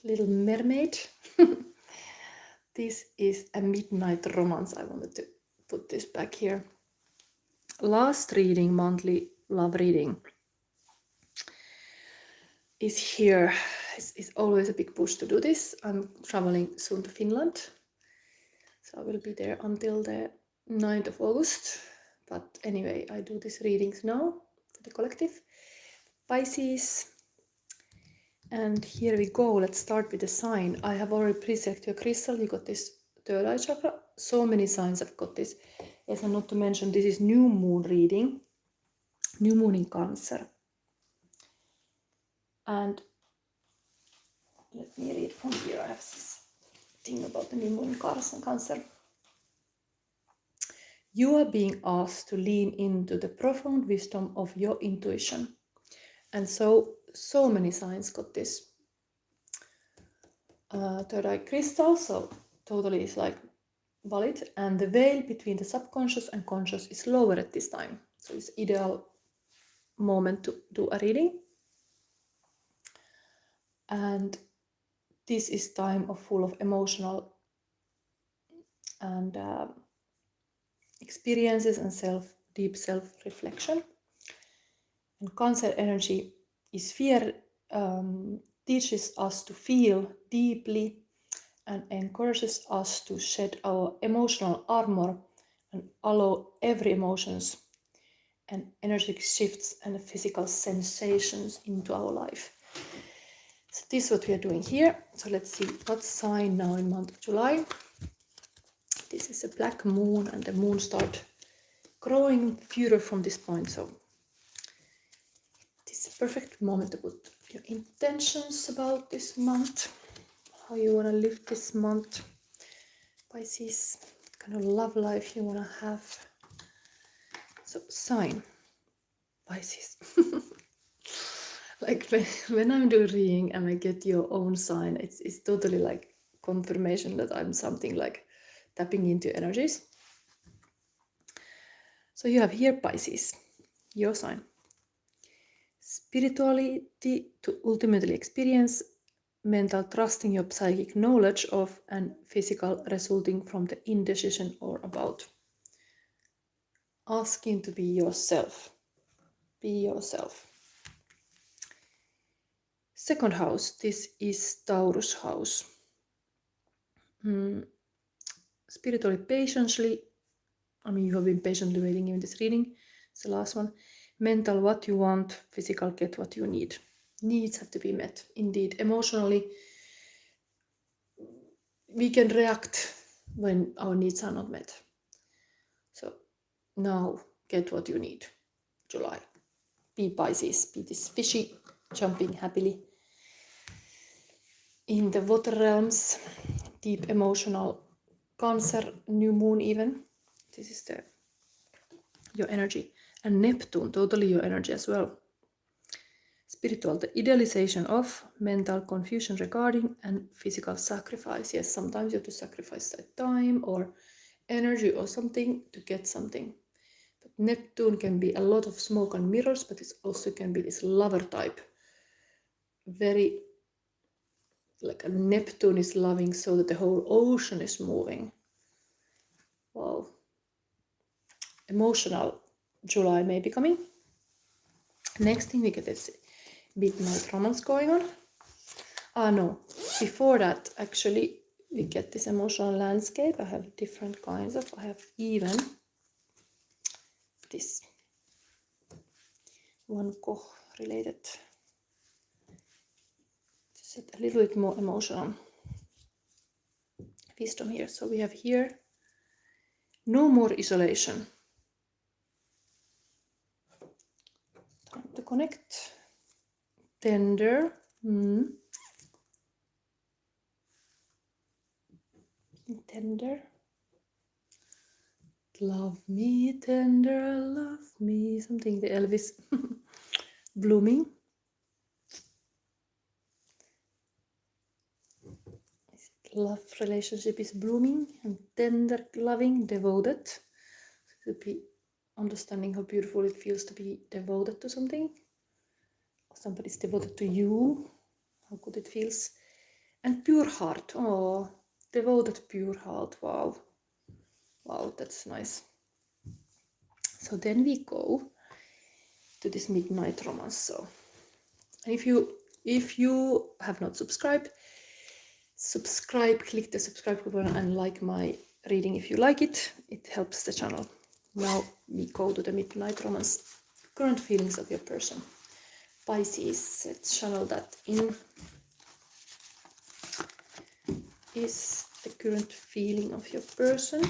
Little Mermaid. This is a midnight romance. I wanted to put this back here. Last reading, monthly love reading, is here. It's always a big push to do this. I'm traveling soon to Finland, so I will be there until the 9th of August. But anyway, I do these readings now for the collective. Pisces. And here we go. Let's start with the sign. I have already pre-selected your crystal. You got this third eye chakra. So many signs have got this. Yes, and not to mention, this is new moon reading. New moon in Cancer. And let me read from here. I have this thing about the new moon in Cancer. You are being asked to lean into the profound wisdom of your intuition. And so many signs got this third eye crystal, so totally is like valid. And the veil between the subconscious and conscious is lower at this time. So it's ideal moment to do a reading. And this is time of full of emotional and experiences and deep self-reflection. And Cancer energy is fear, teaches us to feel deeply and encourages us to shed our emotional armor and allow every emotions and energetic shifts and physical sensations into our life. So this is what we are doing here. So let's see what sign now in month of July. This is a black moon, and the moon starts growing further from this point. So this is a perfect moment to put your intentions about this month, how you want to live this month. Pisces, kind of love life you want to have. So sign, Pisces. Like when I'm doing reading and I get your own sign, it's totally like confirmation that I'm something like tapping into energies. So you have here Pisces, your sign. Spirituality to ultimately experience, mental trusting your psychic knowledge of, and physical resulting from the indecision or about. Asking to be yourself. Be yourself. Second house, this is Taurus house. Spiritually, patiently, you have been patiently waiting in this reading. It's the last one. Mental, what you want. Physical, get what you need. Needs have to be met. Indeed, emotionally, we can react when our needs are not met. So now, get what you need. July. Be Pisces. Be this fishy, jumping happily in the water realms, deep emotional Cancer, new moon even. This is your energy. And Neptune, totally your energy as well. Spiritual, the idealization of, mental confusion regarding, and physical sacrifice. Yes, sometimes you have to sacrifice time or energy or something to get something. But Neptune can be a lot of smoke and mirrors, but it also can be this lover type. Very like a Neptune is loving so that the whole ocean is moving. Wow. Emotional July may be coming. Next thing we get is midnight romance going on. No, before that actually we get this emotional landscape. I have different kinds of, I have even this one Koch related. Set a little bit more emotional wisdom here. So we have here no more isolation. Time to connect. Tender. Tender. Love me tender, love me. Something the Elvis. Blooming. Love relationship is blooming and tender, loving, devoted. To be understanding how beautiful it feels to be devoted to something. Somebody's devoted to you, how good it feels. And pure heart. Oh, devoted pure heart. Wow. Wow, that's nice. So then we go to this midnight romance. So, and if you have not subscribed, subscribe, click the subscribe button and like my reading if you like it. It helps the channel. Now we go to the midnight romance. Current feelings of your person. Pisces, let's channel that in. Is the current feeling of your person.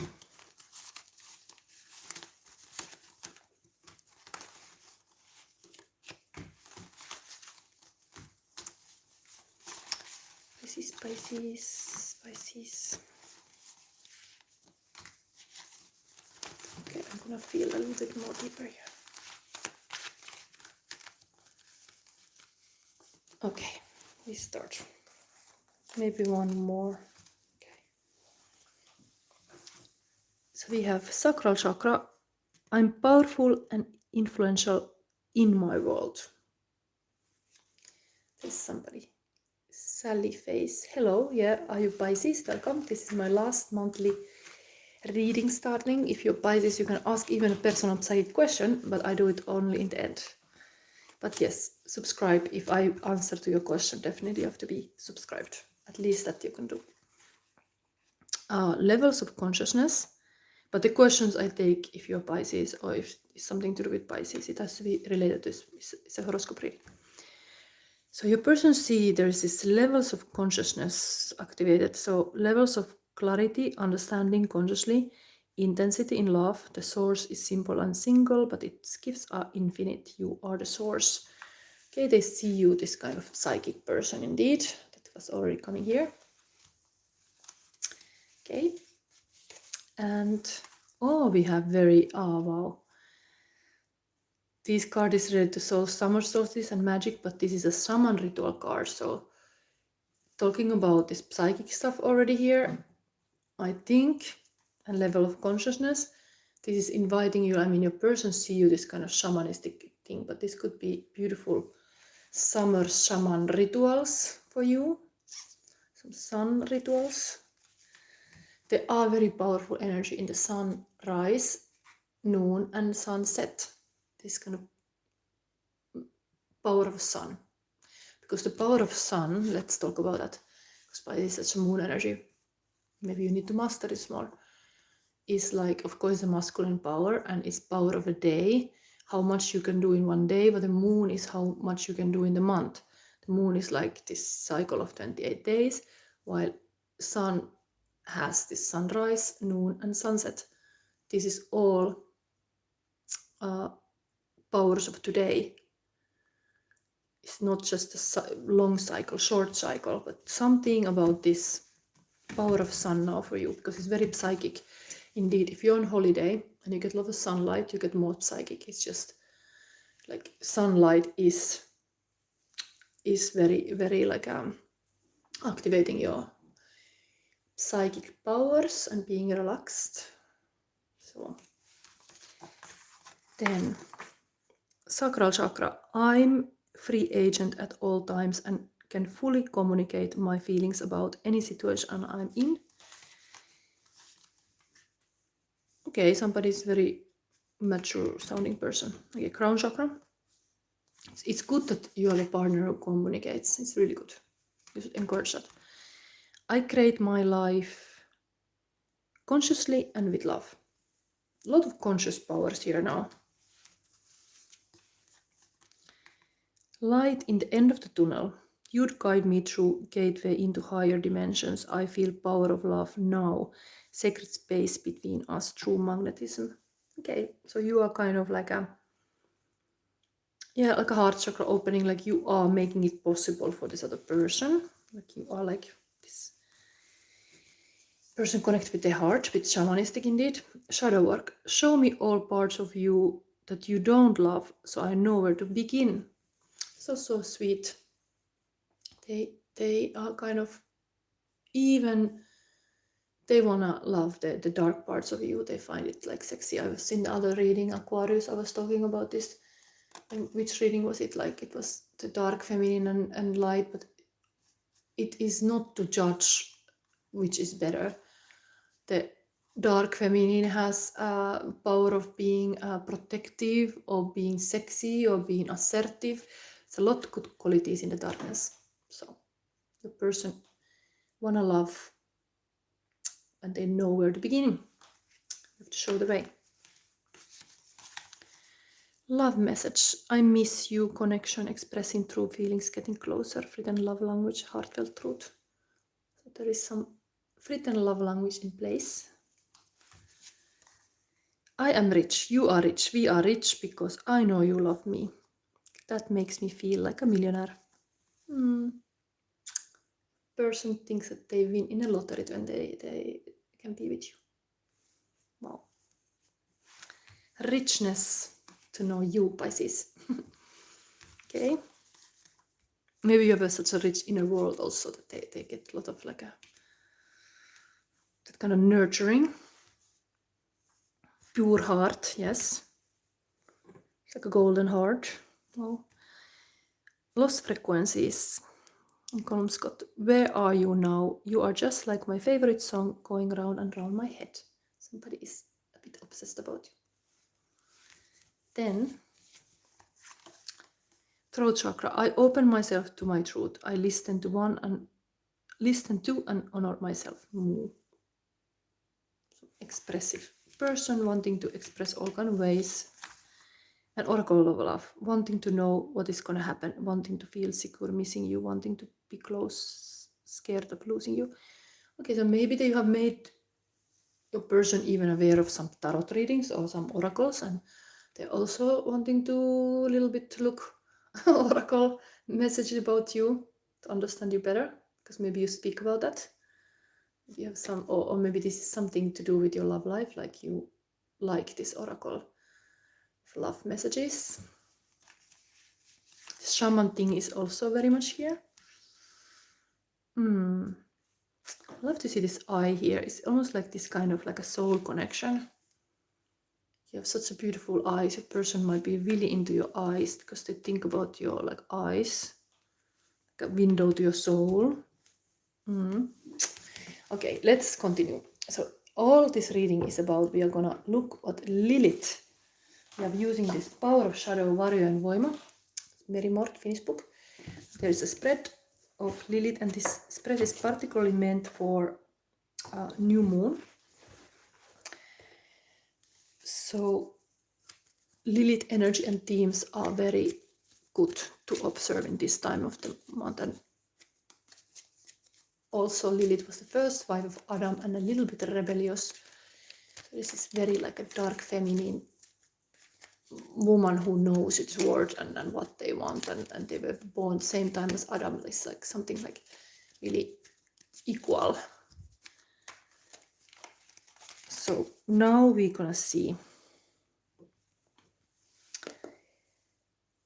Pisces, Pisces, Pisces. Okay, I'm gonna feel a little bit more deeper here. Okay, we start. Maybe one more. Okay. So we have sacral chakra. I'm powerful and influential in my world. There's somebody. Sally Face. Hello, yeah, are you Pisces? Welcome. This is my last monthly reading starting. If you're Pisces, you can ask even a personal psychic question, but I do it only in the end. But yes, subscribe. If I answer to your question, definitely you have to be subscribed. At least that you can do. Levels of consciousness. But the questions I take, if you're Pisces or if it's something to do with Pisces, it has to be related to this. It's a horoscope reading. So your person see there's this levels of consciousness activated. So levels of clarity, understanding consciously, intensity in love. The source is simple and single, but its gifts are infinite. You are the source. Okay, they see you, this kind of psychic person indeed. That was already coming here. Okay. And oh, we have very, oh wow. This card is related to soul, summer solstice and magic, but this is a shaman ritual card. So talking about this psychic stuff already here, I think, and level of consciousness, this is inviting you. I mean, your person see you this kind of shamanistic thing, but this could be beautiful summer shaman rituals for you. Some sun rituals. There are very powerful energy in the sunrise, noon, and sunset. This kind of power of sun. Because the power of sun, let's talk about that. Because by this such a moon energy, maybe you need to master it more. Is like, of course, the masculine power and it's power of a day. How much you can do in one day, but the moon is how much you can do in the month. The moon is like this cycle of 28 days, while sun has this sunrise, noon, and sunset. This is all powers of today. It's not just a long cycle, short cycle, but something about this power of sun now for you, because it's very psychic. Indeed, if you're on holiday and you get a lot of sunlight, you get more psychic. It's just like sunlight is very, very like activating your psychic powers and being relaxed. So then sacral chakra. I'm free agent at all times and can fully communicate my feelings about any situation I'm in. Okay, somebody's very mature sounding person. Okay, crown chakra. It's good that you have a partner who communicates. It's really good. You should encourage that. I create my life consciously and with love. A lot of conscious powers here now. Light in the end of the tunnel. You'd guide me through gateway into higher dimensions. I feel power of love now. Sacred space between us, true magnetism. Okay, so you are kind of like a, yeah, like a heart chakra opening, like you are making it possible for this other person. Like you are like this person connect with their heart, with shamanistic indeed. Shadow work. Show me all parts of you that you don't love, so I know where to begin. So sweet. They are kind of, even they wanna love the dark parts of you. They find it like sexy. I was in the other reading, Aquarius, I was talking about this. And which reading was it? Like it was the dark feminine and light, but it is not to judge which is better. The dark feminine has a power of being protective, or being sexy, or being assertive. It's a lot of good qualities in the darkness. So the person wanna love, and they know where to begin. You have to show the way. Love message. I miss you. Connection, expressing true feelings, getting closer. Written love language, heartfelt truth. So there is some written love language in place. I am rich. You are rich. We are rich because I know you love me. That makes me feel like a millionaire. Person thinks that they win in a lottery when they can be with you. Wow. Richness to know you, Pisces. Okay. Maybe you have such a rich inner world also that they get a lot of like that kind of nurturing. Pure heart, yes. It's like a golden heart. Wow. Lost frequencies. Column Scott, where are you now? You are just like my favorite song going round and round my head. Somebody is a bit obsessed about you. Then, throat chakra. I open myself to my truth. I listen to and honor myself. So expressive person, wanting to express all kind of ways. An oracle of love, wanting to know what is going to happen, wanting to feel secure, missing you, wanting to be close, scared of losing you. Okay, so maybe they have made your person even aware of some tarot readings or some oracles, and they're also wanting to a little bit look oracle messages about you to understand you better, because maybe you speak about that. You have some, or maybe this is something to do with your love life, like you like this oracle of love messages. This shaman thing is also very much here. I love to see this eye here. It's almost like this kind of like a soul connection. You have such a beautiful eyes. A person might be really into your eyes because they think about your like eyes, like a window to your soul. Okay, let's continue. So all this reading is about, we are gonna look at Lilith. We are using this Power of Shadow, Warrior and Voima, Mary Mort Finnish book. There is a spread of Lilith, and this spread is particularly meant for new moon. So Lilith energy and themes are very good to observe in this time of the month. And also Lilith was the first wife of Adam and a little bit rebellious. So this is very like a dark feminine woman who knows its worth and what they want, and they were born the same time as Adam. It's like something like really equal. So now we're gonna see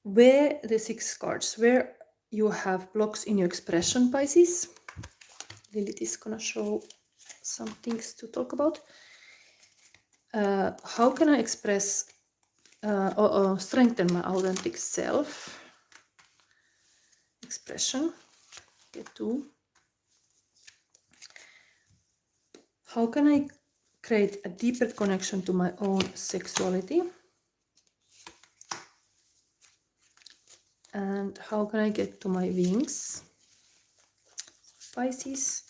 where the 6 cards, where you have blocks in your expression, Pisces. Lilith is gonna show some things to talk about. How can I express or strengthen my authentic self? Expression. Get 2. How can I create a deeper connection to my own sexuality? And how can I get to my wings? Pisces.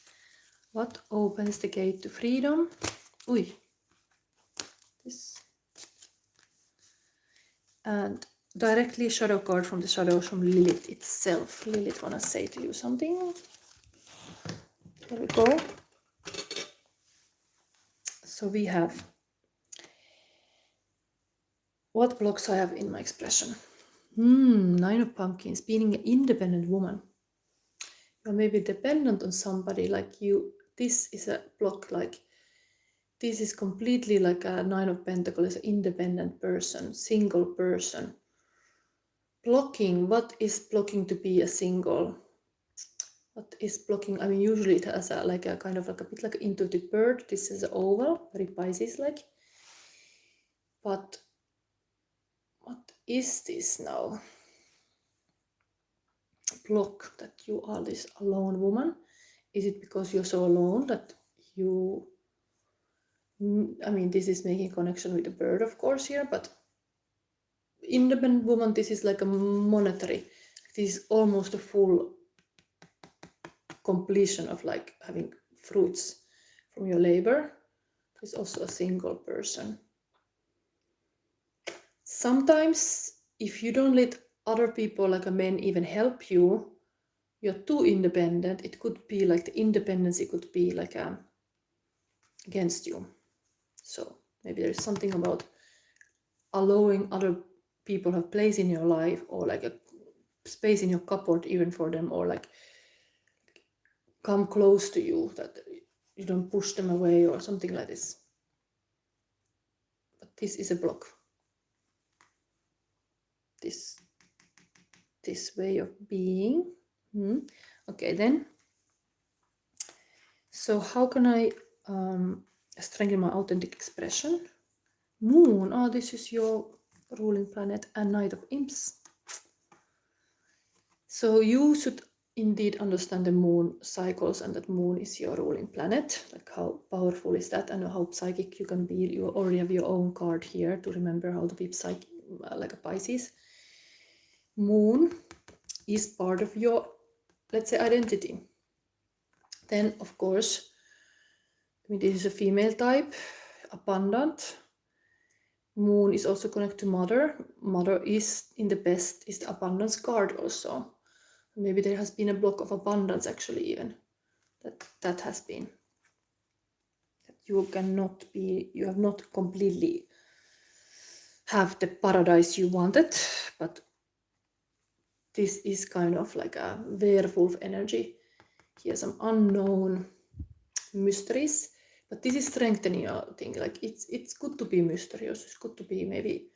What opens the gate to freedom? This. And directly shadow card from the shadows from Lilith itself. Lilith wanna say to you something. There we go. So we have what blocks I have in my expression. 9 of Pumpkins, being an independent woman. You may be dependent on somebody like you. This is a block, like this is completely like a 9 of Pentacles, independent person, single person. Blocking, what is blocking to be a single? What is blocking? I mean, usually it has like a kind of like a bit like an intuitive bird. This is an oval, very Pisces like. But what is this now? block that you are this alone woman? Is it because you're so alone that you, I mean, this is making connection with the bird, of course, here, but independent woman, this is like a monetary, this is almost a full completion of like having fruits from your labor. There's also a single person. Sometimes if you don't let other people, like a man, even help you, you're too independent. It could be like the independence, it could be like against you. So maybe there's something about allowing other people have place in your life, or like a space in your cupboard even for them, or like come close to you, that you don't push them away or something like this. But this is a block. This way of being. Okay, then. So how can I strengthen my authentic expression? Moon. Oh, this is your ruling planet and Knight of Imps. So you should indeed understand the moon cycles, and that moon is your ruling planet. Like how powerful is that, and how psychic you can be. You already have your own card here to remember how to be psychic, like a Pisces. Moon is part of your, let's say, identity. Then, of course, I mean, this is a female type, abundant. Moon is also connected to mother. Mother is in the best, is the abundance card also. Maybe there has been a block of abundance actually, even that has been. That you cannot be, you have not completely have the paradise you wanted, but this is kind of like a werewolf energy. Here some unknown mysteries, but this is strengthening your thing. Like it's good to be mysterious. It's good to be maybe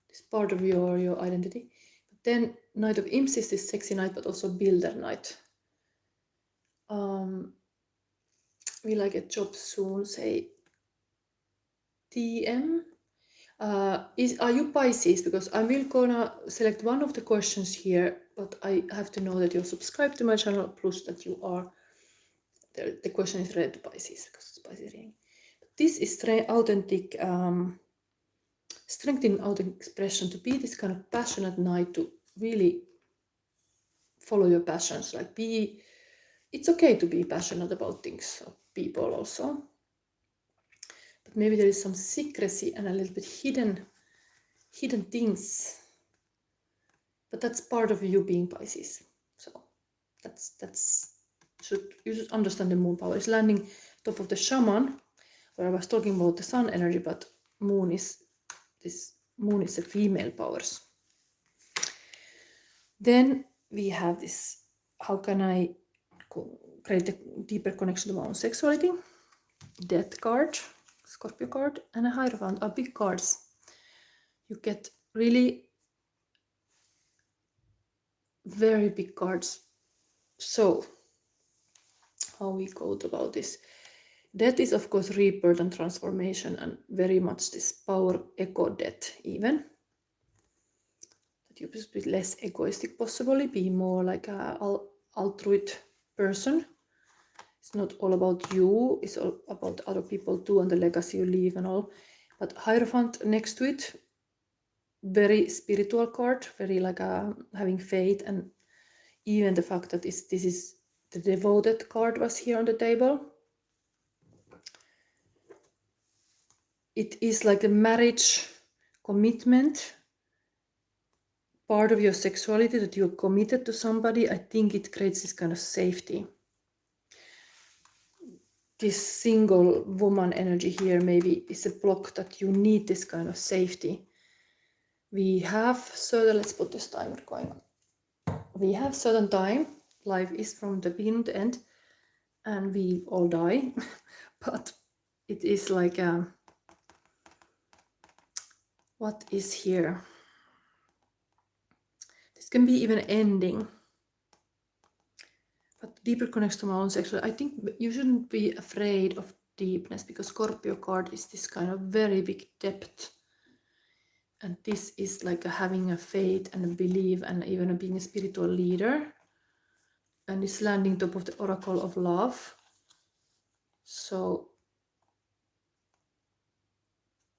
this part of your identity. But then Knight of Imps is this sexy knight, but also builder knight. Will I get job soon? Say TM. Are you Pisces? Because I will gonna select one of the questions here, but I have to know that you're subscribed to my channel, plus that you are. The question is related to Pisces, because it's Pisces reading. This is authentic, strengthening authentic expression, to be this kind of passionate knight, to really follow your passions. Like it's okay to be passionate about things, or people also. But maybe there is some secrecy and a little bit hidden things. But that's part of you being Pisces. So you should understand the moon power. It's landing top of the shaman, where I was talking about the sun energy, but moon is the female powers. Then we have this, how can I create a deeper connection to my own sexuality? Death card, Scorpio card, and a Hierophant are big cards. You get really very big cards. So how we go about this? Death is of course rebirth and transformation, and very much this power echo death even. That you should be less egoistic, possibly be more like a altruist person. It's not all about you, it's all about other people too, and the legacy you leave and all. But Hierophant next to it, very spiritual card, very like having faith, and even the fact that this is the devoted card was here on the table. It is like a marriage commitment, part of your sexuality, that you're committed to somebody. I think it creates this kind of safety. This single woman energy here maybe is a block, that you need this kind of safety. We have certain, let's put this timer going on. We have certain time. Life is from the beginning to end, and we all die. But it is like what is here? This can be even ending. But deeper connection to my own sexuality. I think you shouldn't be afraid of deepness, because Scorpio card is this kind of very big depth. And this is like having a faith and a belief, and even being a spiritual leader. and it's landing top of the Oracle of Love. So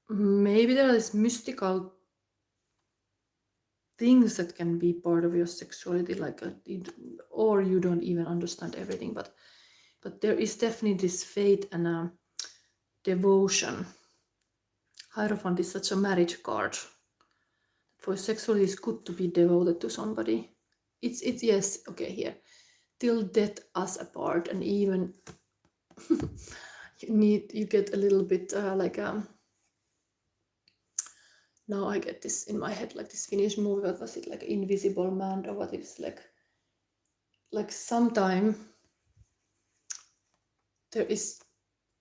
maybe there is mystical things that can be part of your sexuality, like or you don't even understand everything, but there is definitely this faith and devotion. Hierophant is such a marriage card. For sexuality, it's good to be devoted to somebody. It's yes, okay, here. Till death us apart, and even you get a little bit now I get this in my head, like this Finnish movie, what was it, like Invisible Man, or what it's like sometime there is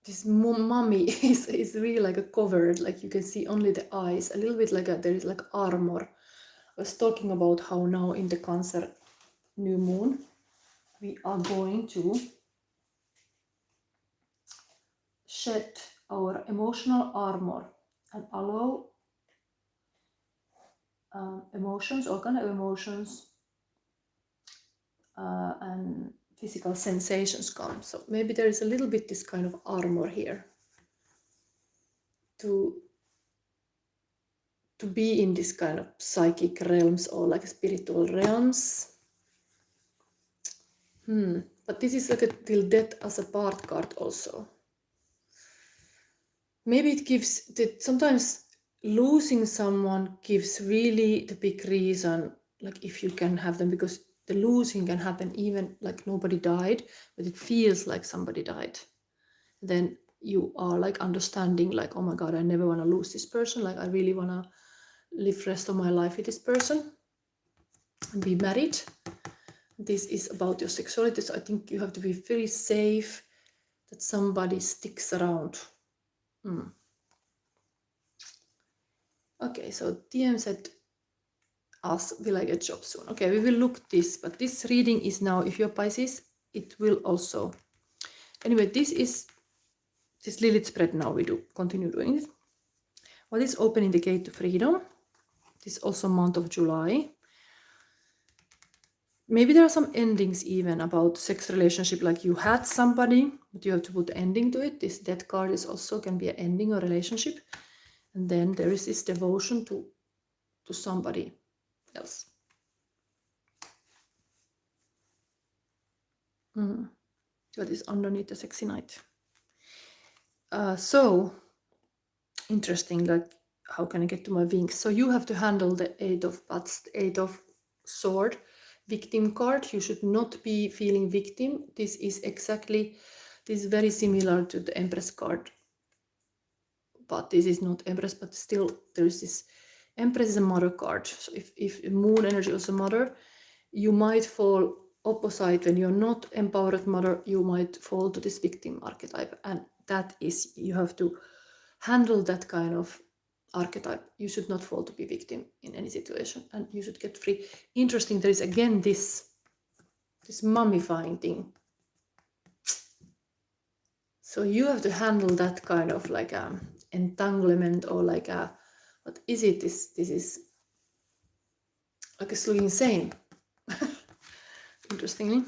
this mummy is really like a covered, like you can see only the eyes, a little bit like there is like armor. I was talking about how now in the Cancer new moon we are going to shed our emotional armor and allow emotions, all kind of emotions and physical sensations come. So maybe there is a little bit this kind of armor here to be in this kind of psychic realms or like spiritual realms. But this is like a till death as a part card also. Maybe it gives that sometimes losing someone gives really the big reason, like if you can have them, because the losing can happen even like nobody died, but it feels like somebody died. Then you are like understanding, like, oh my God, I never want to lose this person. Like I really want to live the rest of my life with this person and be married. This is about your sexuality. So I think you have to be very safe that somebody sticks around. Okay, so TM said us, will I get job soon? Okay, we will look this, but this reading is now, if you're Pisces, it will also. Anyway, this is this Lilith spread now. We do continue doing it. What is opening the gate to freedom? This is also month of July. Maybe there are some endings even about sex relationship, like you had somebody, but you have to put the ending to it. This death card is also can be an ending or relationship. And then there is this devotion to somebody else. What is underneath the sexy night? So interesting, like how can I get to my wings? So you have to handle the 8 of Bats, the 8 of Sword, victim card. You should not be feeling victim. This is very similar to the Empress card, but this is not Empress, but still there is this Empress is a mother card. So if moon energy is a mother, you might fall opposite. When you're not empowered mother, you might fall to this victim archetype, and that is, you have to handle that kind of archetype. You should not fall to be victim in any situation, and you should get free. Interesting, there is again this mummifying thing. So you have to handle that kind of like entanglement, or like what is it? This is like a slew insane. Interestingly,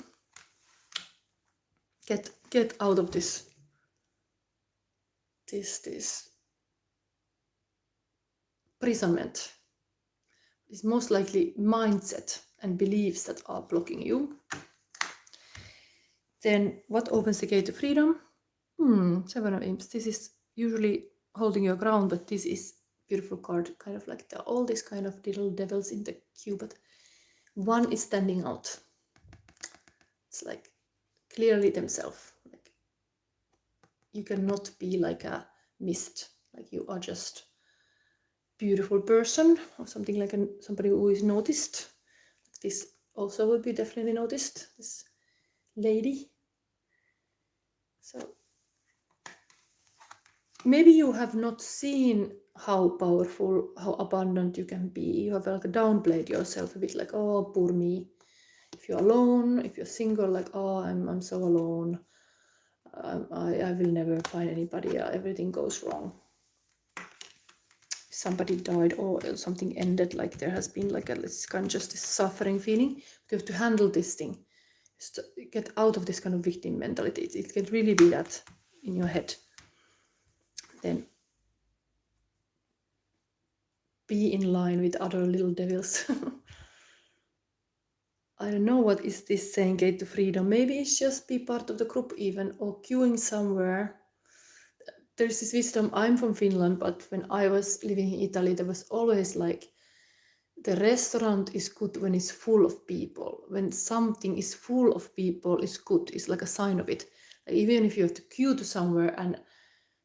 get out of this imprisonment. It's most likely mindset and beliefs that are blocking you. Then what opens the gate to freedom? Seven of Imps. This is usually holding your ground, but this is beautiful card, kind of like all these kind of little devils in the queue, but one is standing out. It's like clearly themselves. Like you cannot be like a mist, like you are just beautiful person, or something like somebody who is noticed. This also will be definitely noticed, this lady. So maybe you have not seen how powerful, how abundant you can be. You have like downplayed yourself a bit, like, oh, poor me. If you're alone, if you're single, like, oh, I'm so alone. I will never find anybody. Everything goes wrong. Somebody died or something ended, like there has been like this kind of just this suffering feeling. You have to handle this thing. Just get out of this kind of victim mentality. It can really be that in your head. Then be in line with other little devils. I don't know what is this saying, Gate to Freedom. Maybe it's just be part of the group even, or queuing somewhere. There's this wisdom. I'm from Finland, but when I was living in Italy, there was always like, the restaurant is good when it's full of people. When something is full of people, it's good. It's like a sign of it. Like even if you have to queue to somewhere and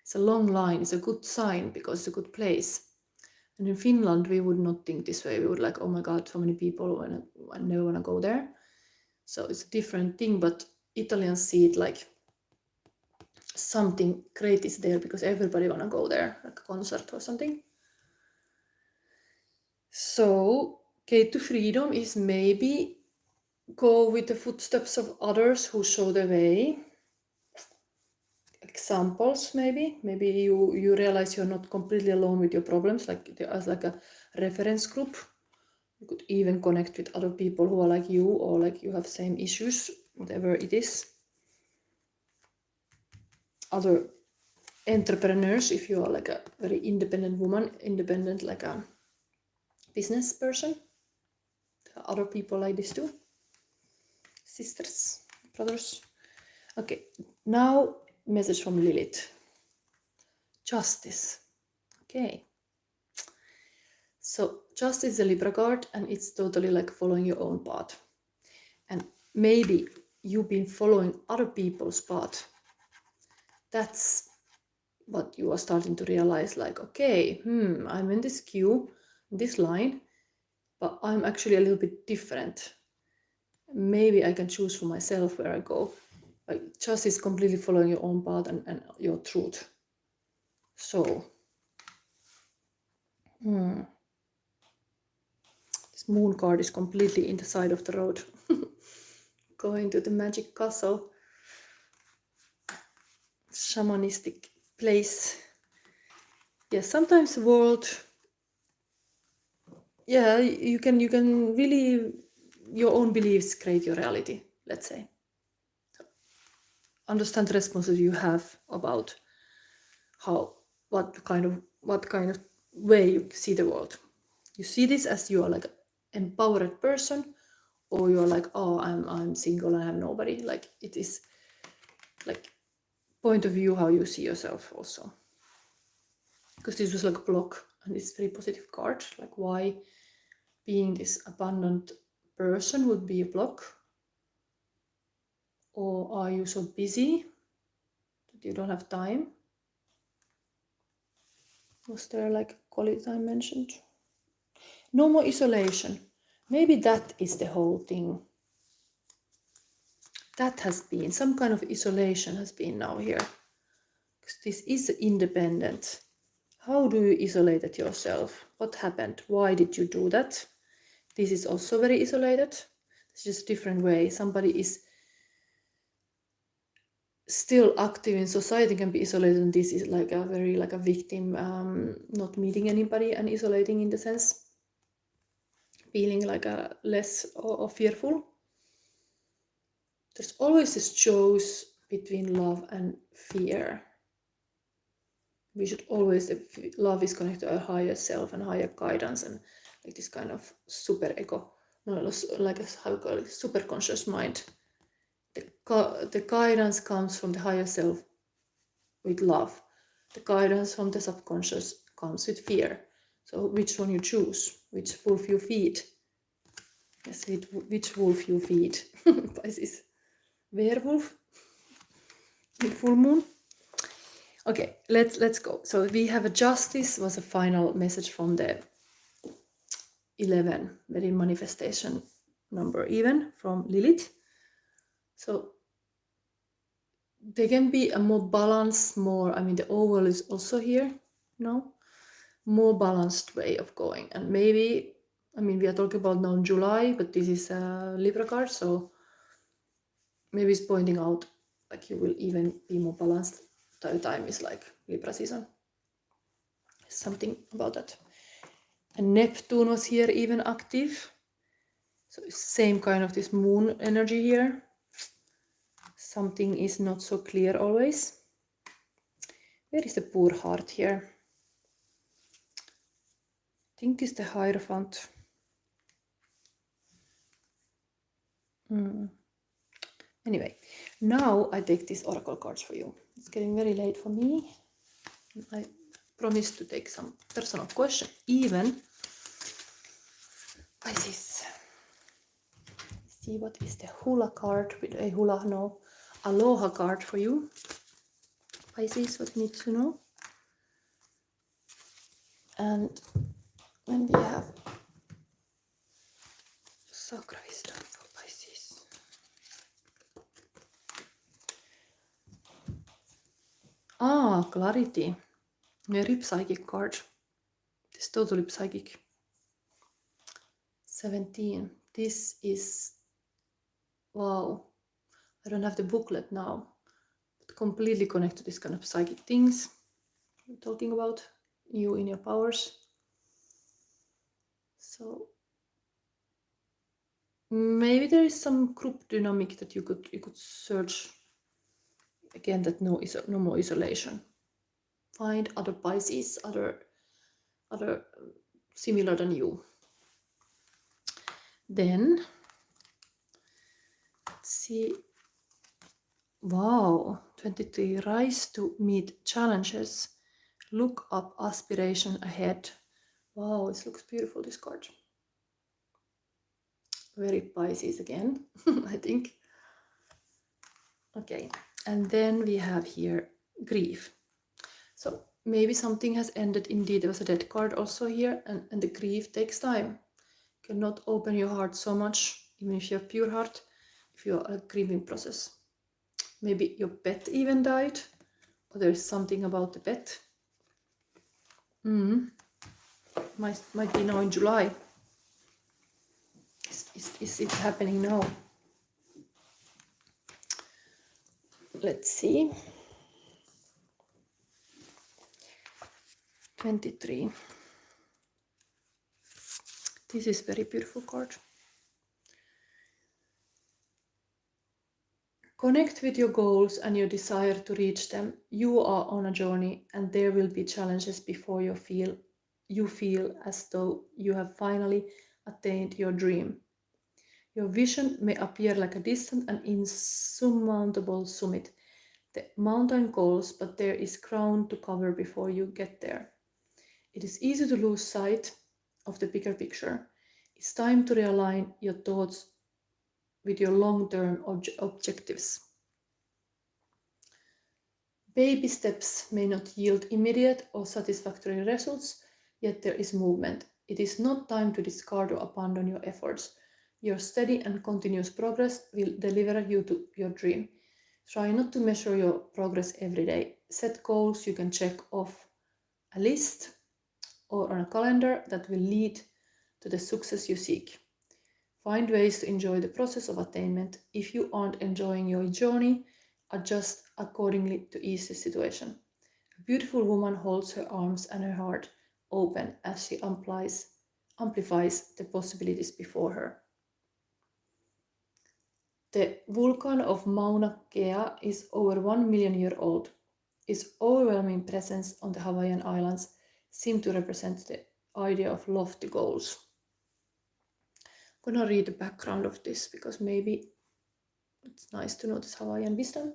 it's a long line, it's a good sign because it's a good place. And in Finland, we would not think this way. We would like, oh my God, so many people, and I never want to go there. So it's a different thing, but Italians see it like something great is there because everybody want to go there, like a concert or something. So Gate to Freedom is maybe go with the footsteps of others who show the way. Examples, maybe you realize you're not completely alone with your problems, like as like a reference group. You could even connect with other people who are like you, or like you have same issues, whatever it is. Other entrepreneurs, if you are like a very independent woman, independent like a business person. There are other people like this too. Sisters, brothers. Okay, now message from Lilith. Justice. Okay. So justice is a Libra card, and it's totally like following your own path. And maybe you've been following other people's path. That's what you are starting to realize, like, okay, I'm in this queue, this line, but I'm actually a little bit different. Maybe I can choose for myself where I go. Like, justice is completely following your own path and your truth. So, this moon card is completely in the side of the road. Going to the magic castle. Shamanistic place. Yeah, sometimes the world, yeah, you can really, your own beliefs create your reality, let's say. Understand the responsibility you have about what kind of way you see the world. You see this as you are like an empowered person, or you're like, oh, I'm single, I have nobody. Like, it is like point of view how you see yourself also. Because this was like a block, and it's very positive card. Like, why being this abundant person would be a block? Or are you so busy that you don't have time? Was there like quality time mentioned? No more isolation. Maybe that is the whole thing. That has been some kind of isolation has been now here. Because this is independent. How do you isolate yourself? What happened? Why did you do that? This is also very isolated. It's just a different way. Somebody is still active in society, can be isolated, and this is like a very like a victim, not meeting anybody and isolating in the sense, feeling like a less or fearful. There's always this choice between love and fear. We should always, love is connected to a higher self and higher guidance, and like this kind of super ego, no, like a, how you call it, super conscious mind. The guidance comes from the higher self with love. The guidance from the subconscious comes with fear. So which one you choose? Which wolf you feed? Yes, which wolf you feed? Pisces. Werewolf? With full moon? Okay, let's go. So we have a justice, was a final message from the 11, very manifestation number even, from Lilith. So there can be a more balanced, more, I mean, the oval is also here, no? More balanced way of going. And maybe, I mean, we are talking about now in July, but this is a Libra card, so maybe it's pointing out like you will even be more balanced. The time is like Libra season. Something about that. And Neptune was here even active. So same kind of this moon energy here. something is not so clear always. Where is the poor heart here? I think it's the Hierophant. Anyway, now I take these oracle cards for you. It's getting very late for me. I promised to take some personal question, even Pisces. See what is the hula card with a hula, no, aloha card for you. Pisces, what you need to know. And then we have Sacra wisdom for Pisces. Clarity. Very psychic card. This is totally psychic. 17. This is, wow. I don't have the booklet now, but completely connect to this kind of psychic things. We're talking about you in your powers. So maybe there is some group dynamic that you could search. Again, that no more isolation. Find other Pisces, other similar than you. Then let's see. Wow, 23. Rise to meet challenges. Look up aspiration ahead. Wow, this looks beautiful, this card. Very Pisces again, I think. Okay, and then we have here grief. So maybe something has ended indeed. There was a death card also here, and the grief takes time. You cannot open your heart so much, even if you have pure heart, if you are a grieving process. Maybe your pet even died, or there is something about the pet. Might be now in July. Is it happening now? Let's see. 23. This is very beautiful card. Connect with your goals and your desire to reach them. You are on a journey, and there will be challenges before you feel as though you have finally attained your dream. Your vision may appear like a distant and insurmountable summit. The mountain calls, but there is ground to cover before you get there. It is easy to lose sight of the bigger picture. It's time to realign your thoughts with your long-term objectives. Baby steps may not yield immediate or satisfactory results, yet there is movement. It is not time to discard or abandon your efforts. Your steady and continuous progress will deliver you to your dream. Try not to measure your progress every day. Set goals you can check off a list or on a calendar that will lead to the success you seek. Find ways to enjoy the process of attainment. If you aren't enjoying your journey, adjust accordingly to ease the situation. A beautiful woman holds her arms and her heart open as she amplifies the possibilities before her. The volcano of Mauna Kea is over 1 million years old. Its overwhelming presence on the Hawaiian Islands seems to represent the idea of lofty goals. I'm gonna read the background of this because maybe it's nice to know this Hawaiian wisdom.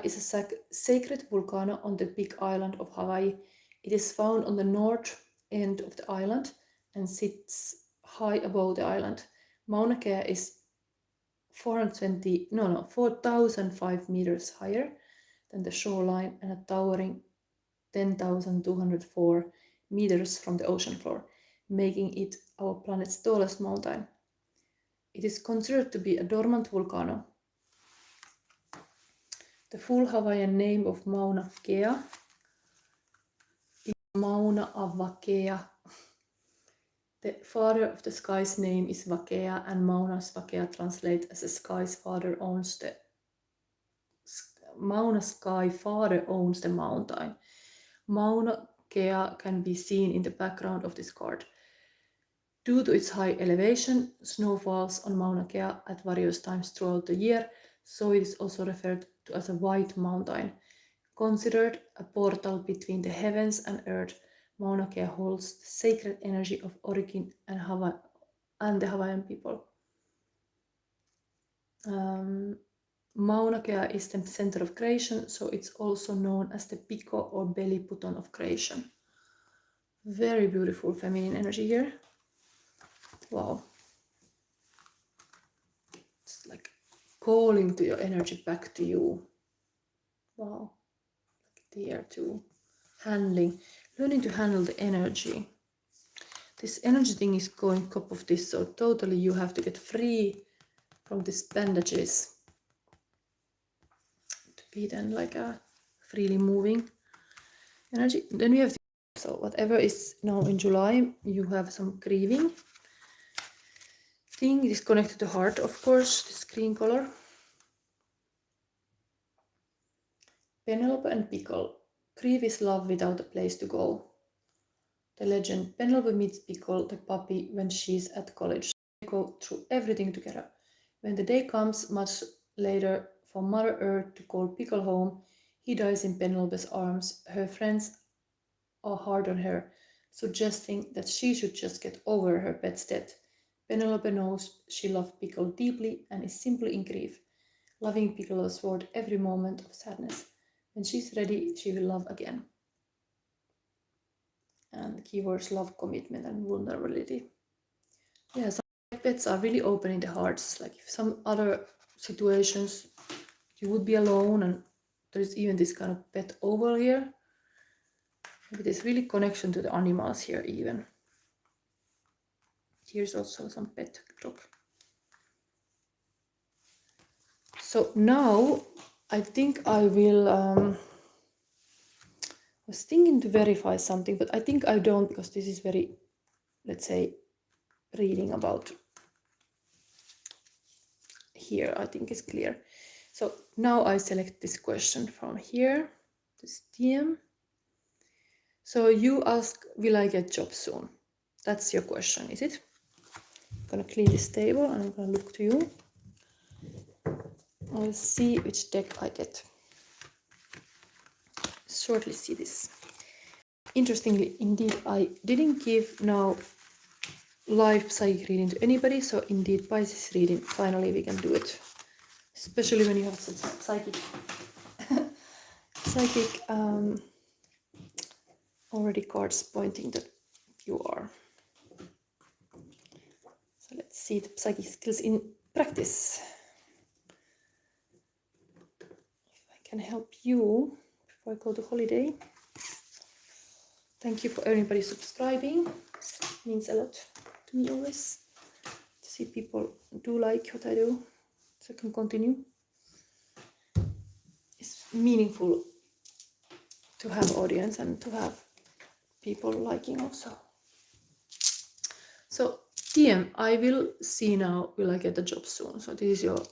It is a sacred volcano on the big island of Hawaii. It is found on the north end of the island and sits high above the island. Mauna Kea is 4,005 meters higher than the shoreline and a towering 10,204 meters from the ocean floor, making it our planet's tallest mountain. It is considered to be a dormant volcano. The full Hawaiian name of Mauna Kea is Mauna Avakea. The father of the sky's name is Vakea, and Mauna's Vakea translates as the sky's father owns the Mauna's sky father owns the mountain. Mauna Kea can be seen in the background of this card. Due to its high elevation, snow falls on Mauna Kea at various times throughout the year, so it is also referred to as a white mountain. Considered a portal between the heavens and earth, Mauna Kea holds the sacred energy of origin and the Hawaiian people. Mauna Kea is the center of creation, so it's also known as the piko or belly button of creation. Very beautiful feminine energy here. Wow. It's like calling to your energy back to you. Wow. Like there too. Handling, learning to handle the energy. This energy thing is going top of this, so totally you have to get free from these bandages to be then like a freely moving energy. Then we have so whatever is now in July, you have some grieving thing. It is connected to heart, of course, this green color. Penelope and Pickle. Grief is love without a place to go. The legend: Penelope meets Pickle, the puppy, when she's at college. They go through everything together. When the day comes, much later, for Mother Earth to call Pickle home, he dies in Penelope's arms. Her friends are hard on her, suggesting that she should just get over her pet's death. Penelope knows she loved Pickle deeply and is simply in grief, loving Pickle toward every moment of sadness. When she's ready, she will love again. And keywords: love, commitment, and vulnerability. Yeah, some pets are really opening the hearts. Like if some other situations you would be alone, and there's even this kind of pet oval here. Maybe there's really connection to the animals here even. Here's also some pet dog. So now I think I will, I was thinking to verify something, but I think I don't, because this is very, let's say, reading about here, I think is clear. So now I select this question from here, this DM. So you ask, will I get job soon? That's your question, is it? I'm gonna clean this table and I'm gonna look to you. I'll see which deck I get. Shortly see this. Interestingly, indeed, I didn't give now live psychic reading to anybody, so indeed Pisces reading, finally we can do it. Especially when you have such psychic already cards pointing that you are. So let's see the psychic skills in practice. If I can help you before I go to holiday. Thank you for everybody subscribing. It means a lot to me always to see people do like what I do, so I can continue. It's meaningful to have audience and to have people liking also. So TM, I will see now, will I get a job soon? So this is your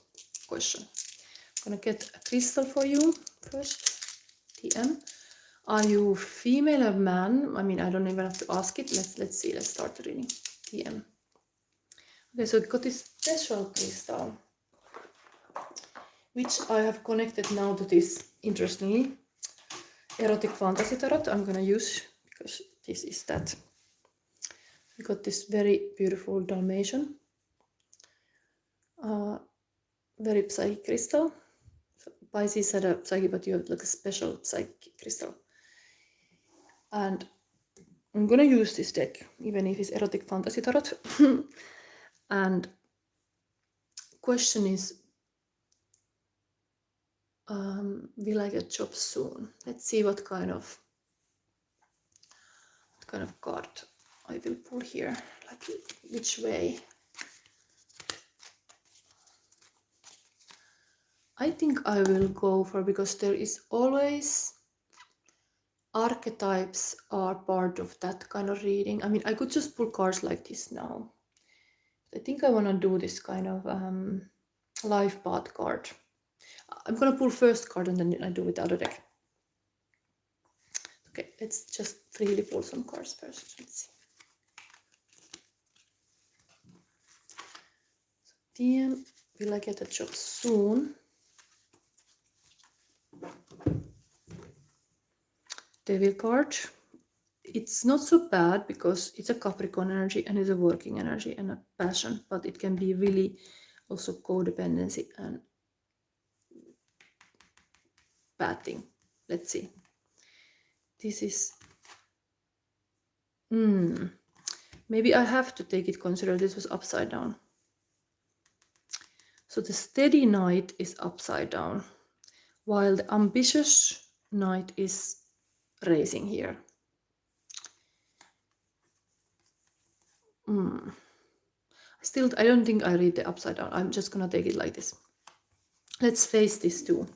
question. I'm gonna get a crystal for you first. TM, are you female or man? I mean, I don't even have to ask it. Let's see. Let's start the reading. TM. Okay, so I got this special crystal, which I have connected now to this, interestingly, erotic fantasy tarot. I'm gonna use because this is that. We got this very beautiful Dalmatian, very psychic crystal. So Pisces had a psychic, but you have like a special psychic crystal. And I'm gonna use this deck, even if it's erotic fantasy tarot. And question is, will I get a job soon? Let's see what kind of card I will pull here, like which way. I think I will go for, because there is always archetypes are part of that kind of reading. I mean, I could just pull cards like this now. I think I want to do this kind of life path card. I'm gonna pull first card and then I do with the other deck. Okay, let's just freely pull some cards first. Let's see. So, DM, will I get a job soon? Devil card. It's not so bad because it's a Capricorn energy and it's a working energy and a passion, but it can be really also codependency and bad thing. Let's see. This is maybe I have to take it consider this was upside down. So the steady knight is upside down, while the ambitious knight is raising here. I don't think I read the upside down. I'm just gonna take it like this. Let's face this too.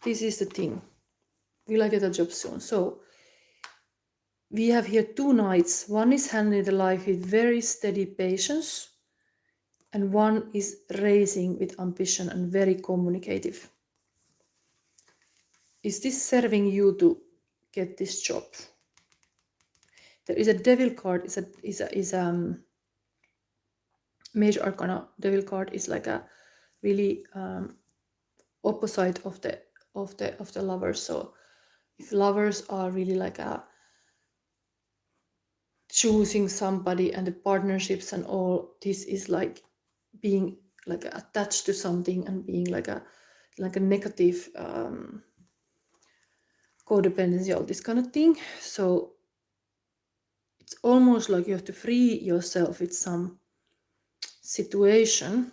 This is the thing. Will I get a job soon? So we have here two knights. One is handling the life with very steady patience, and one is raising with ambition and very communicative. Is this serving you to get this job? There is a devil card. Is a major arcana. Devil card is like a really opposite of the lovers. So if lovers are really like a choosing somebody and the partnerships and all, this is like being like attached to something and being like a negative codependency, all this kind of thing. So it's almost like you have to free yourself with some situation,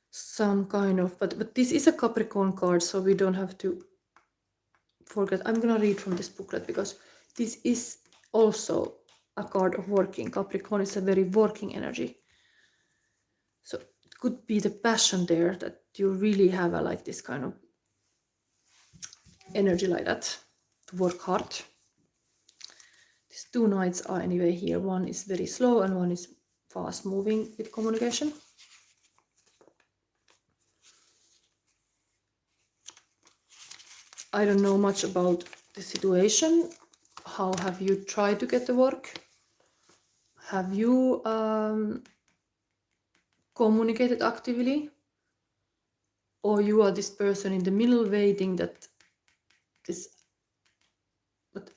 some kind of, but this is a Capricorn card, so we don't have to forget. I'm gonna read from this booklet because this is also a card of working. Capricorn is a very working energy, so it could be the passion there, that you really have a like this kind of energy like that to work hard. These two knights are anyway here. One is very slow and one is fast moving with communication. I don't know much about the situation. How have you tried to get the work? Have you communicated actively? Or you are this person in the middle waiting that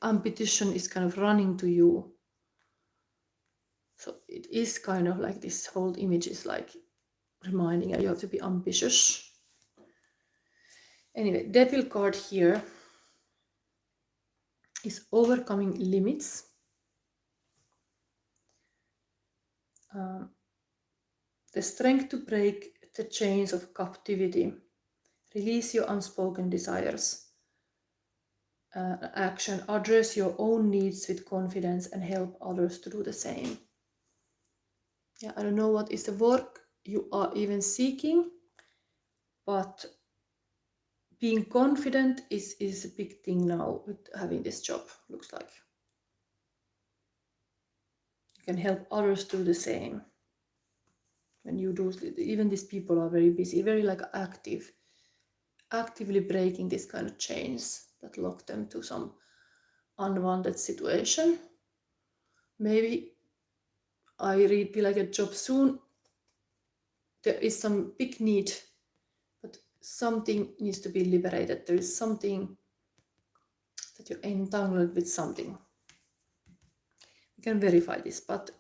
ambition is kind of running to you. So it is kind of like this whole image is like reminding you have to be ambitious. Anyway, devil card here is overcoming limits. The strength to break the chains of captivity. Release your unspoken desires. Action. Address your own needs with confidence and help others to do the same. Yeah, I don't know what is the work you are even seeking, but being confident is a big thing now with having this job, looks like. You can help others do the same. When you do, even these people are very busy, very like actively breaking this kind of chains that lock them to some unwanted situation. Maybe I read be like a job soon. There is some big need, but something needs to be liberated. There is something that you're entangled with something. We can verify this, but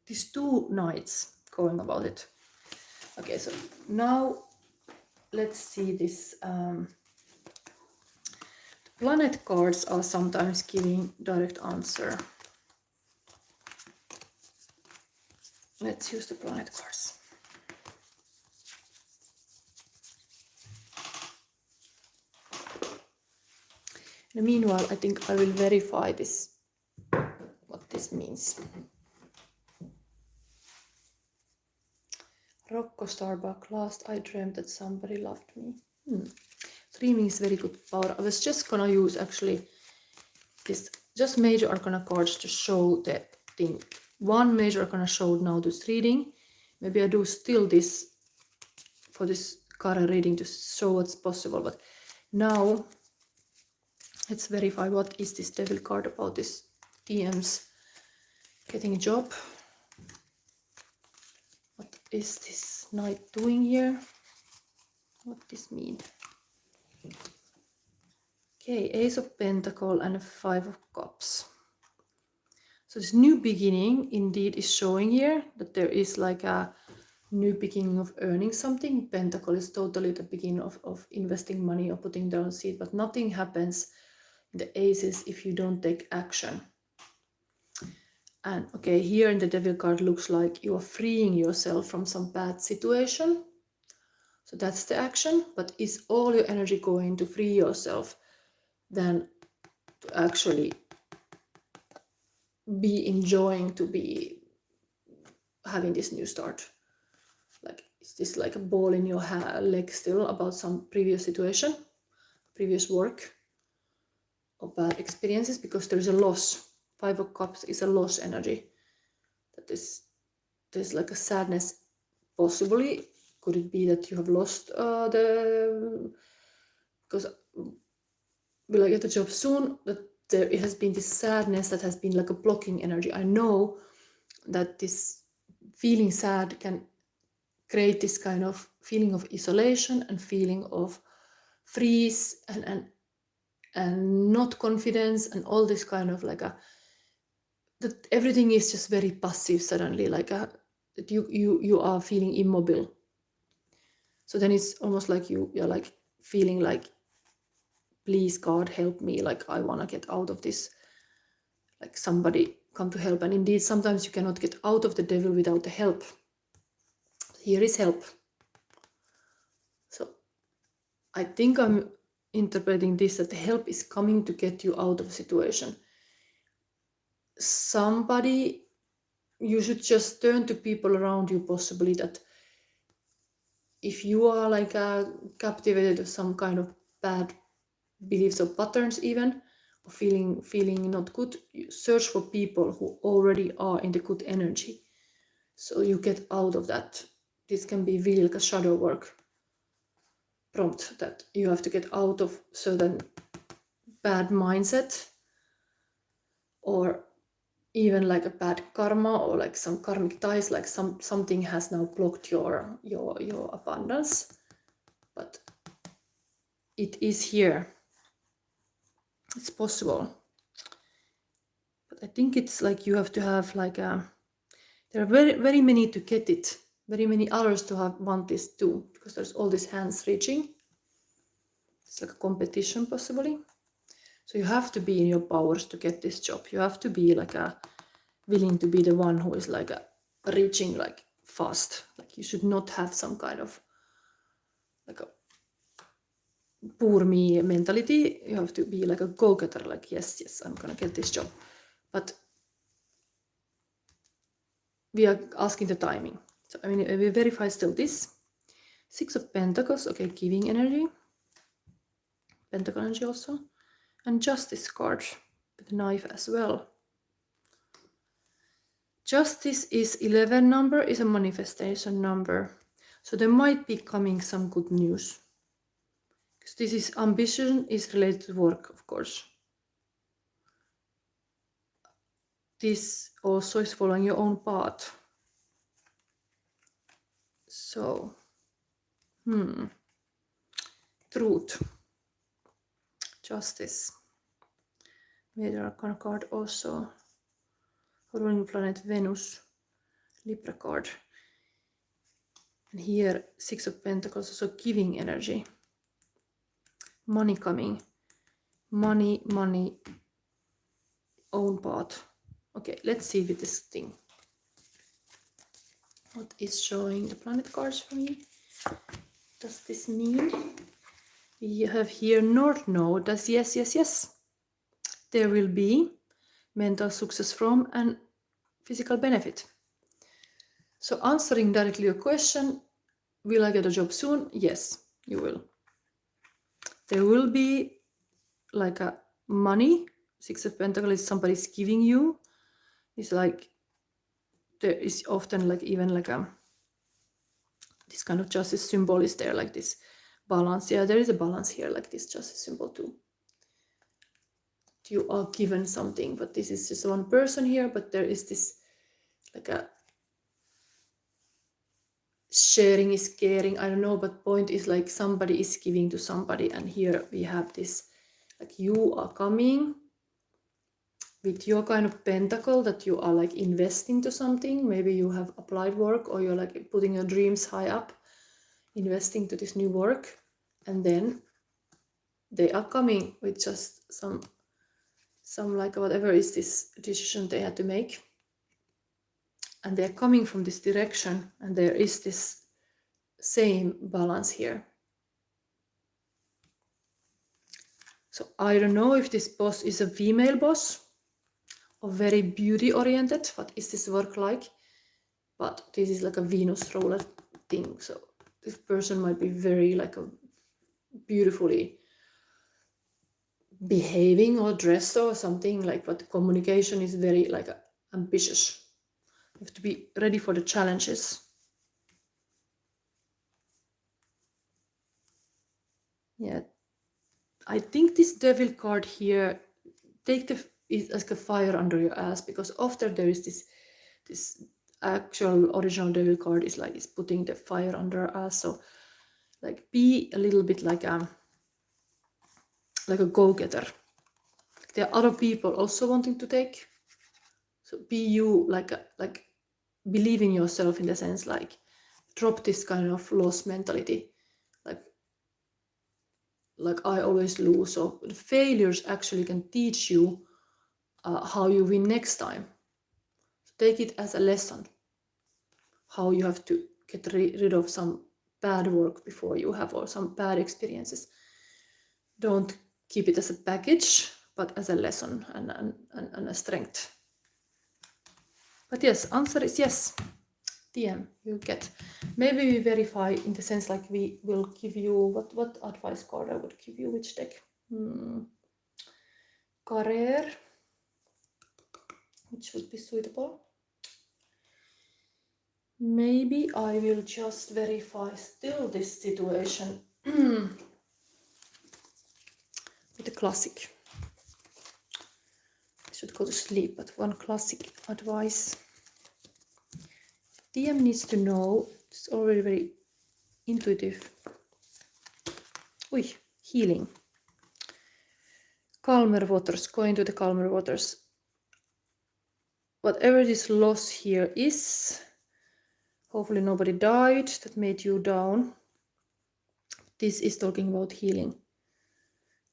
these two knights going about it. Okay, so now let's see this. The planet cards are sometimes giving direct answer. Let's use the planet cards. In the meanwhile, I think I will verify this, what this means. Rocco Starbuck, last I dreamt that somebody loved me. Dreaming is very good power. I was just gonna use actually this just major arcana cards to show the thing. One major arcana showed now this reading. Maybe I do still this for this card reading to show what's possible, but now let's verify what is this devil card about this DMs getting a job. What is this knight doing here? What does this mean? Okay, Ace of Pentacles and 5 of Cups. So this new beginning indeed is showing here that there is like a new beginning of earning something. Pentacle is totally the beginning of investing money or putting down seed, but nothing happens in the Aces if you don't take action. And okay, here in the Devil card looks like you are freeing yourself from some bad situation. So that's the action, but is all your energy going to free yourself than to actually be enjoying to be having this new start? Like, is this like a ball in your leg still about some previous situation, previous work or bad experiences? Because there's a loss. 5 of Cups is a loss energy. That is, there's like a sadness. Possibly, could it be that you have lost because will I get a job soon? That there has been this sadness that has been like a blocking energy. I know that this feeling sad can create this kind of feeling of isolation and feeling of freeze and not confidence and all this kind of like that everything is just very passive suddenly, like that you are feeling immobile. So then it's almost like you're like feeling like, please God help me, like I want to get out of this, like somebody come to help. And indeed sometimes you cannot get out of the devil without the help. Here is help. So I think I'm interpreting this that the help is coming to get you out of a situation. Somebody, you should just turn to people around you, possibly, that if you are like captivated of some kind of bad beliefs or patterns even, or feeling not good, you search for people who already are in the good energy, so you get out of that. This can be really like a shadow work prompt, that you have to get out of certain bad mindset, or even like a bad karma, or like some karmic ties, like something has now blocked your abundance. But it is here, it's possible. But I think it's like you have to have like a, there are very many to get it, very many others to want this too, because there's all these hands reaching. It's like a competition possibly. So you have to be in your powers to get this job. You have to be like willing to be the one who is like reaching like fast. Like you should not have some kind of like a poor me mentality. You have to be like a go-getter, like yes, I'm gonna get this job. But we are asking the timing. So I mean, we verify still this. 6 of Pentacles, okay, giving energy. Pentacle energy also. And Justice card with knife as well. Justice is 11 number, is a manifestation number. So there might be coming some good news. Because this is ambition is related to work, of course. This also is following your own path. So, truth, justice. Major Arcana card also. Ruling planet Venus, Libra card. And here 6 of Pentacles, also giving energy. Money coming. Money, own path. Okay, let's see with this thing. What is showing the planet cards for me? Does this mean? We have here North Node. Does yes. There will be mental success from and physical benefit. So answering directly your question, will I get a job soon? Yes, you will. There will be like a money. 6 of Pentacles is somebody's giving you. It's like there is often like even like this kind of justice symbol is there, like this balance. Yeah, there is a balance here, like this justice symbol too. You are given something, but this is just one person here, but there is this like a sharing is caring, I don't know, but point is like somebody is giving to somebody, and here we have this Like you are coming with your kind of pentacle that you are like investing to something. Maybe you have applied work, or you're like putting your dreams high up, investing to this new work, and then they are coming with just some like whatever is this decision they had to make, and they're coming from this direction, and there is this same balance here. So I don't know if this boss is a female boss or very beauty oriented. What is this work like? But this is like a Venus roulette thing, so this person might be very like a beautifully behaving or dressed or something like, but the communication is very like ambitious. You have to be ready for the challenges. Yeah, I think this devil card here, take the is like a fire under your ass, because often there is this actual original devil card is like is putting the fire under our ass. So like be a little bit like a go-getter. There are other people also wanting to take. So be you, like believe in yourself, in the sense like drop this kind of loss mentality. Like I always lose. So the failures actually can teach you how you win next time. So take it as a lesson. How you have to get rid of some bad work before you have, or some bad experiences. Don't keep it as a package, but as a lesson and a strength. But yes, answer is yes. DM you get. Maybe we verify in the sense like we will give you what advice card I would give you, which deck. Career, which would be suitable. Maybe I will just verify still this situation with the classic. I should go to sleep, but one classic advice. DM needs to know, it's already very intuitive. Healing. Calmer waters, go into the calmer waters. Whatever this loss here is, hopefully nobody died that made you down. This is talking about healing.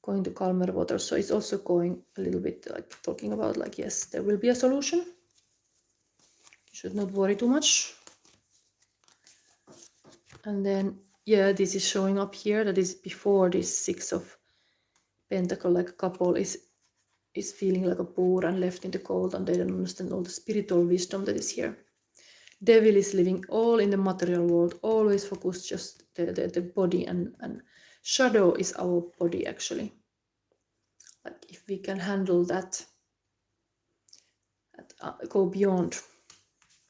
Going to calmer waters. So it's also going a little bit like talking about like, yes, there will be a solution. You should not worry too much. And then, yeah, this is showing up here. That is before this Six of Pentacle, like a couple is feeling like a poor and left in the cold, and they don't understand all the spiritual wisdom that is here. Devil is living all in the material world, always focused just the body, and shadow is our body actually. Like if we can handle that, go beyond,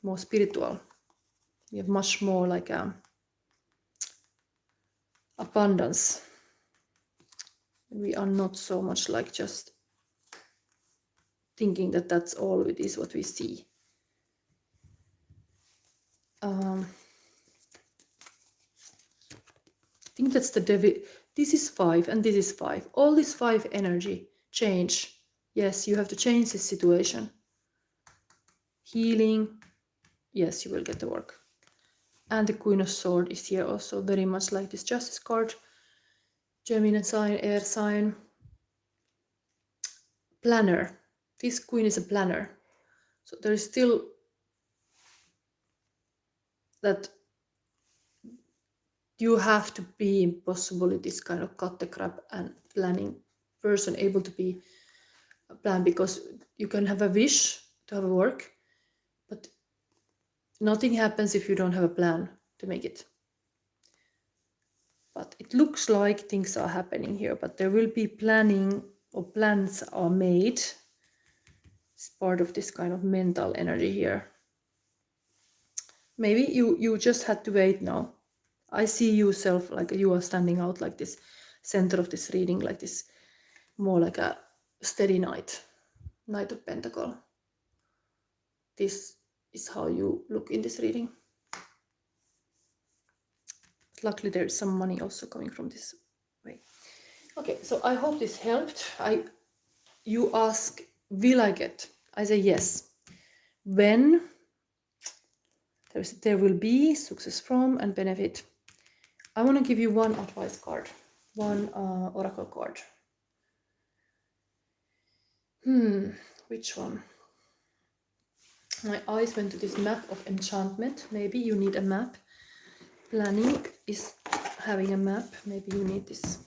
more spiritual, we have much more like abundance. We are not so much like just thinking that that's all it is what we see. I think that's the devil. This is 5 and this is 5. All this 5 energy change. Yes, you have to change this situation. Healing. Yes, you will get the work. And the Queen of Swords is here also, very much like this Justice card. Gemini sign, air sign. Planner. This Queen is a planner. So there is still that you have to be impossible this kind of cut the crap and planning person, able to be a plan, because you can have a wish to have a work, but nothing happens if you don't have a plan to make it. But it looks like things are happening here, but there will be planning, or plans are made. It's part of this kind of mental energy here. Maybe you just had to wait now. I see yourself like you are standing out like this center of this reading, like this, more like a steady Knight of Pentacle. This is how you look in this reading. Luckily there is some money also coming from this way. Okay, so I hope this helped. You ask, will I get? I say yes. When? There will be success from and benefit. I want to give you one advice card, one oracle card. Which one? My eyes went to this map of enchantment. Maybe you need a map. Planning is having a map. Maybe you need this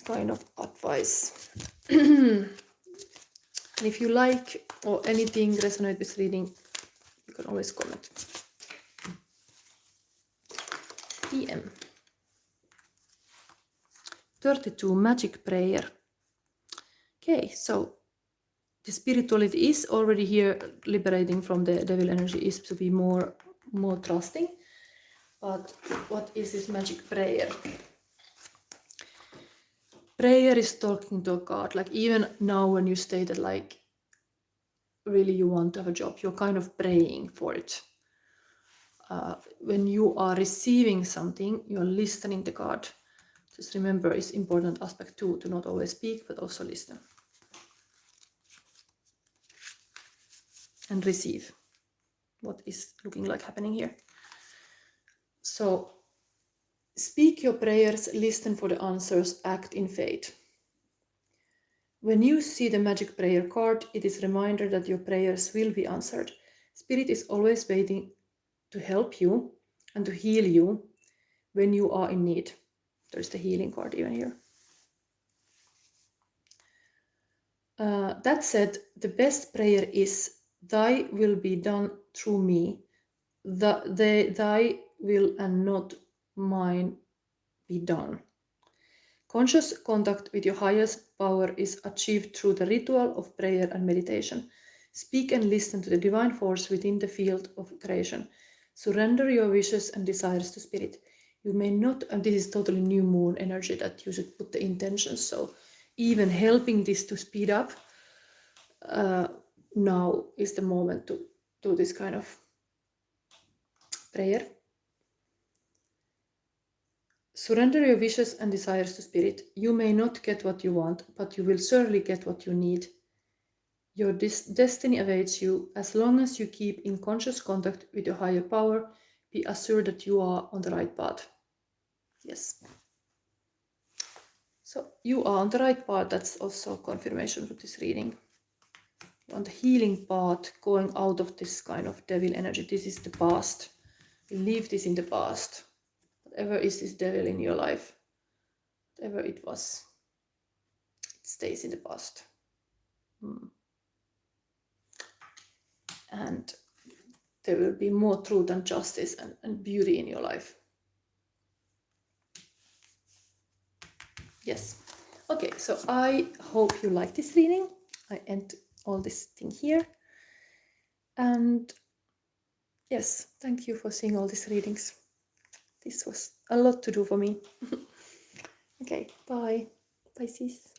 kind of advice. And if you like or anything resonate with reading, you can always comment. PM 32 magic prayer. Okay, so the spirituality is already here, liberating from the devil energy is to be more trusting. But what is this magic prayer? Prayer is talking to a God. Like even now when you stated like really you want to have a job, you're kind of praying for it. When you are receiving something, you're listening to God. Just remember, it's important aspect too, to not always speak, but also listen. And receive what is looking like happening here. So speak your prayers, listen for the answers, act in faith. When you see the magic prayer card, it is a reminder that your prayers will be answered. Spirit is always waiting to help you and to heal you when you are in need. There's the healing card even here. That said, the best prayer is, thy will be done through me. Thy will and not mine be done. Conscious contact with your highest power is achieved through the ritual of prayer and meditation. Speak and listen to the divine force within the field of creation. Surrender your wishes and desires to spirit. You may not, and this is totally new moon energy that you should put the intentions. So even helping this to speed up, now is the moment to do this kind of prayer. Surrender your wishes and desires to spirit. You may not get what you want, but you will surely get what you need. Your destiny awaits you. As long as you keep in conscious contact with your higher power, be assured that you are on the right path. Yes. So you are on the right path. That's also confirmation for this reading. You're on the healing path, going out of this kind of devil energy. This is the past. Leave this in the past. Whatever is this devil in your life, whatever it was, it stays in the past. And there will be more truth and justice and beauty in your life. Yes. Okay, so I hope you like this reading. I end all this thing here. And yes, thank you for seeing all these readings. This was a lot to do for me. Okay, bye. Pisces.